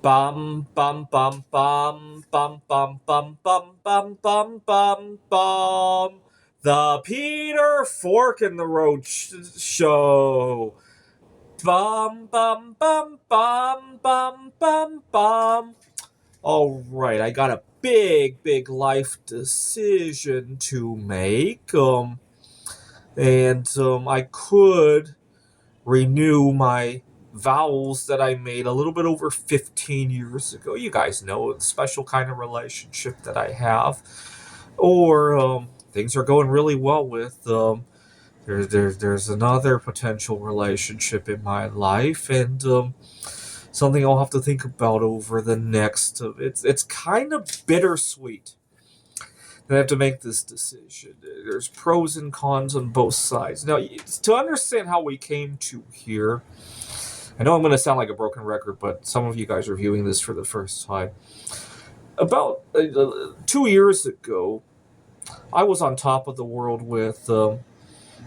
Bum bum bum bum bum bum bum bum bum bum bum bum. The Peter Fork in the Road Show. Bum bum bum bum bum bum bum. All right, I got a big life decision to make. And I could renew my vows that I made a little bit over 15 years ago. You guys know the special kind of relationship that I have. Or things are going really well with there's another potential relationship in my life, and something I'll have to think about over the next. It's kind of bittersweet that I have to make this decision. There's pros and cons on both sides. Now, to understand how we came to here, I know I'm going to sound like a broken record, but some of you guys are viewing this for the first time. About 2 years ago, I was on top of the world with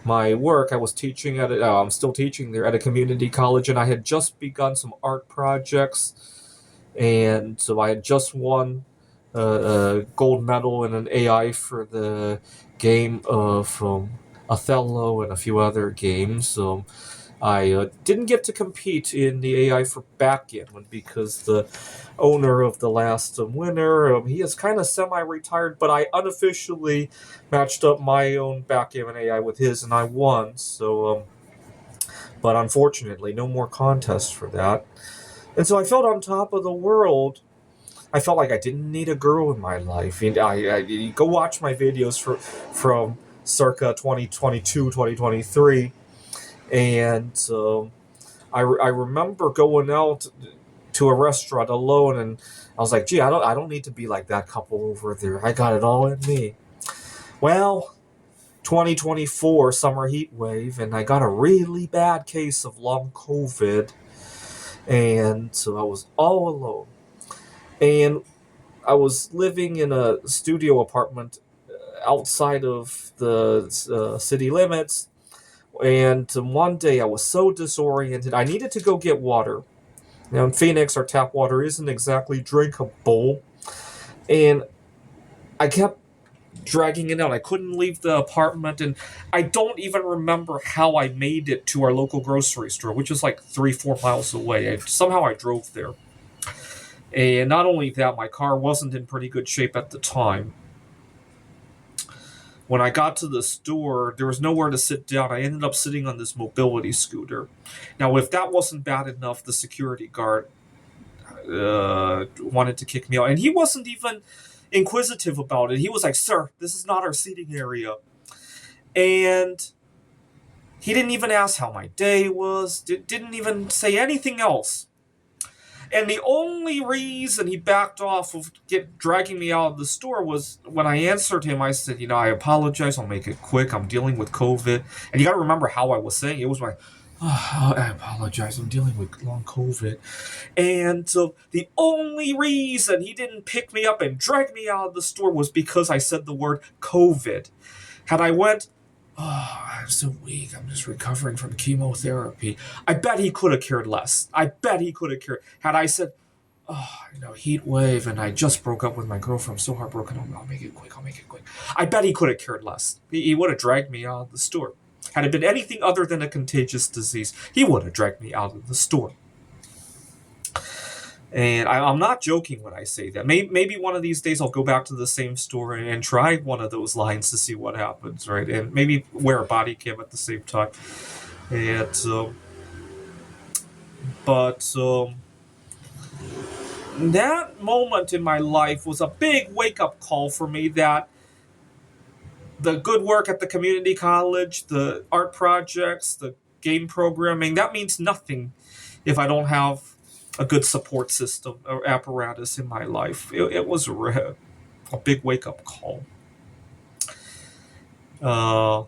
my work. I was teaching I'm still teaching there at a community college, and I had just begun some art projects, and so I had just won a gold medal in an AI for the game of Othello and a few other games. I didn't get to compete in the AI for backgammon because the owner of the last winner, he is kind of semi-retired, but I unofficially matched up my own backgammon AI with his, and I won. But unfortunately, no more contests for that. And so I felt on top of the world. I felt like I didn't need a girl in my life. And I go watch my videos from circa 2022, 2023. And I remember going out to a restaurant alone, and I was like, gee, I don't need to be like that couple over there. I got it all in me. Well, 2024 summer heat wave, and I got a really bad case of long COVID, and so I was all alone. And I was living in a studio apartment outside of the city limits. And one day I was so disoriented, I needed to go get water. Now in Phoenix, our tap water isn't exactly drinkable. And I kept dragging it out. I couldn't leave the apartment, and I don't even remember how I made it to our local grocery store, which is like 3-4 miles away. Somehow I drove there. And not only that, my car wasn't in pretty good shape at the time. When I got to the store, there was nowhere to sit down. I ended up sitting on this mobility scooter. Now, if that wasn't bad enough, the security guard wanted to kick me out. And he wasn't even inquisitive about it. He was like, sir, this is not our seating area. And he didn't even ask how my day was, didn't even say anything else. And the only reason he backed off of dragging me out of the store was when I answered him, I said, I apologize. I'll make it quick. I'm dealing with COVID. And you got to remember how I was saying it. It was like, I apologize. I'm dealing with long COVID. And so the only reason he didn't pick me up and drag me out of the store was because I said the word COVID. Had I went, I'm so weak. I'm just recovering from chemotherapy, I bet he could have cared less. I bet he could have cared. Had I said, heat wave, and I just broke up with my girlfriend, I'm so heartbroken, I'll make it quick. I bet he could have cared less. He would have dragged me out of the store. Had it been anything other than a contagious disease, he would have dragged me out of the store. And I'm not joking when I say that. Maybe one of these days I'll go back to the same store and try one of those lines to see what happens, right? And maybe wear a body cam at the same time. And that moment in my life was a big wake-up call for me that the good work at the community college, the art projects, the game programming, that means nothing if I don't have a good support system or apparatus in my life. It was a big wake-up call. Now,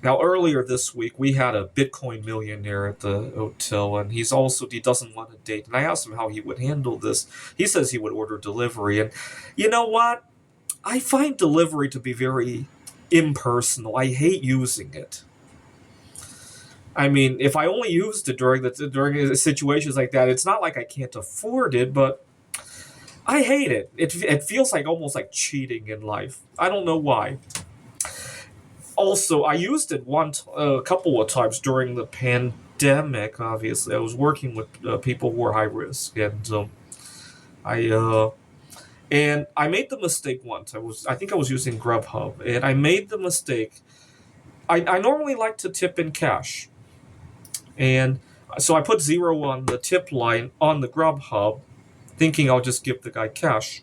earlier this week, we had a Bitcoin millionaire at the hotel, and he doesn't want to date. And I asked him how he would handle this. He says he would order delivery. And you know what? I find delivery to be very impersonal. I hate using it. I mean, if I only used it during situations like that, it's not like I can't afford it, but I hate it. It feels like almost like cheating in life. I don't know why. Also, I used it a couple of times during the pandemic. Obviously, I was working with people who were high risk, and I and I made the mistake once. I think I was using Grubhub, and I made the mistake. I normally like to tip in cash, and so I put zero on the tip line on the Grubhub, thinking I'll just give the guy cash.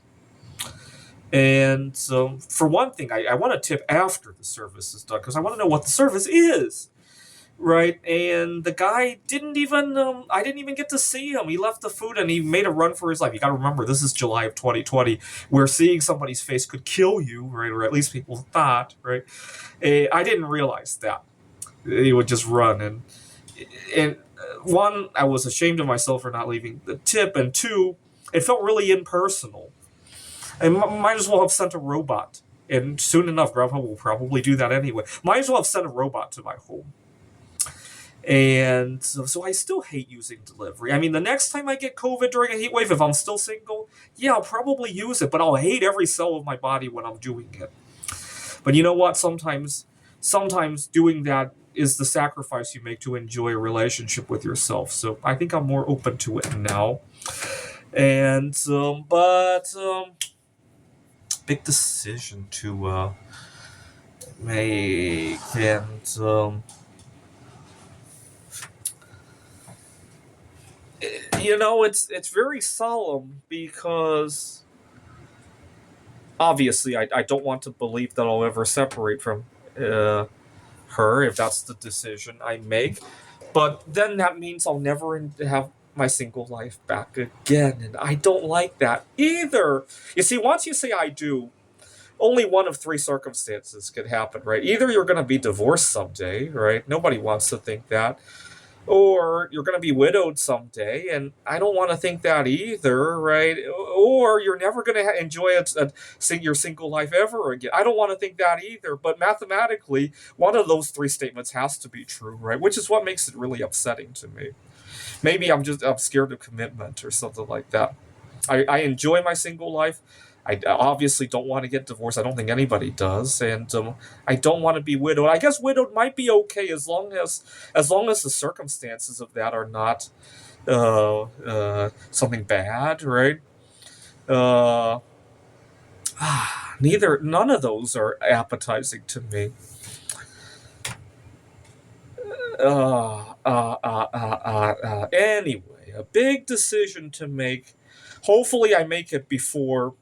And so, for one thing, I want to tip after the service is done because I want to know what the service is, right? And the guy didn't even, I didn't even get to see him. He left the food and he made a run for his life. You got to remember, this is July of 2020, where seeing somebody's face could kill you, right? Or at least people thought, right? I didn't realize that. He would just run. And one, I was ashamed of myself for not leaving the tip. And two, it felt really impersonal. I might as well have sent a robot. And soon enough, Grubhub will probably do that anyway. Might as well have sent a robot to my home. And so I still hate using delivery. I mean, the next time I get COVID during a heat wave, if I'm still single, yeah, I'll probably use it, but I'll hate every cell of my body when I'm doing it. But you know what? Sometimes doing that is the sacrifice you make to enjoy a relationship with yourself. So I think I'm more open to it now. And big decision to make, and it's very solemn because obviously I don't want to believe that I'll ever separate from her if that's the decision I make. But then that means I'll never have my single life back again, and I don't like that either. You see, once you say I do, only one of three circumstances could happen, right? Either you're going to be divorced someday, right? Nobody wants to think that. Or you're going to be widowed someday, and I don't want to think that either, right? Or you're never going to enjoy your single life ever again. I don't want to think that either, but mathematically, one of those three statements has to be true, right? Which is what makes it really upsetting to me. Maybe I'm scared of commitment or something like that. I enjoy my single life. I obviously don't want to get divorced. I don't think anybody does, and I don't want to be widowed. I guess widowed might be okay as long as the circumstances of that are not something bad, right? Uh, none of those are appetizing to me. Anyway, a big decision to make. Hopefully, I make it before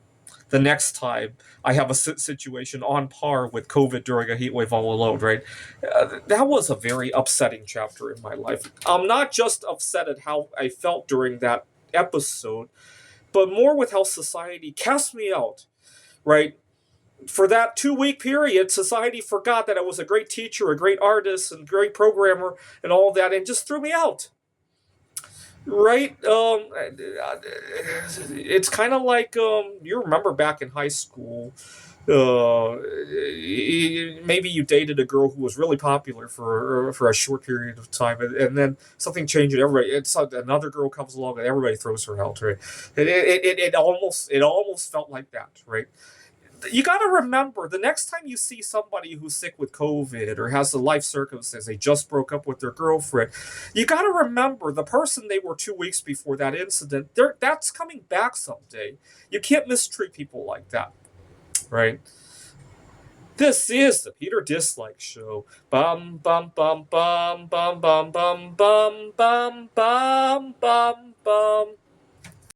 the next time I have a situation on par with COVID during a heat wave all alone, right? That was a very upsetting chapter in my life. I'm not just upset at how I felt during that episode, but more with how society cast me out, right? For that 2 week period, society forgot that I was a great teacher, a great artist, and great programmer, and all that, and just threw me out. Right? It's kind of like you remember back in high school. Maybe you dated a girl who was really popular for a short period of time, and then something changed, and another girl comes along, and everybody throws her out. Right? It almost felt like that, right? You got to remember the next time you see somebody who's sick with COVID or has a life circumstance, they just broke up with their girlfriend, you got to remember the person they were 2 weeks before that incident, that's coming back someday. You can't mistreat people like that, right? This is the Peter Dislike Show. Bum bum bum bum bum bum bum bum bum bum bum bum.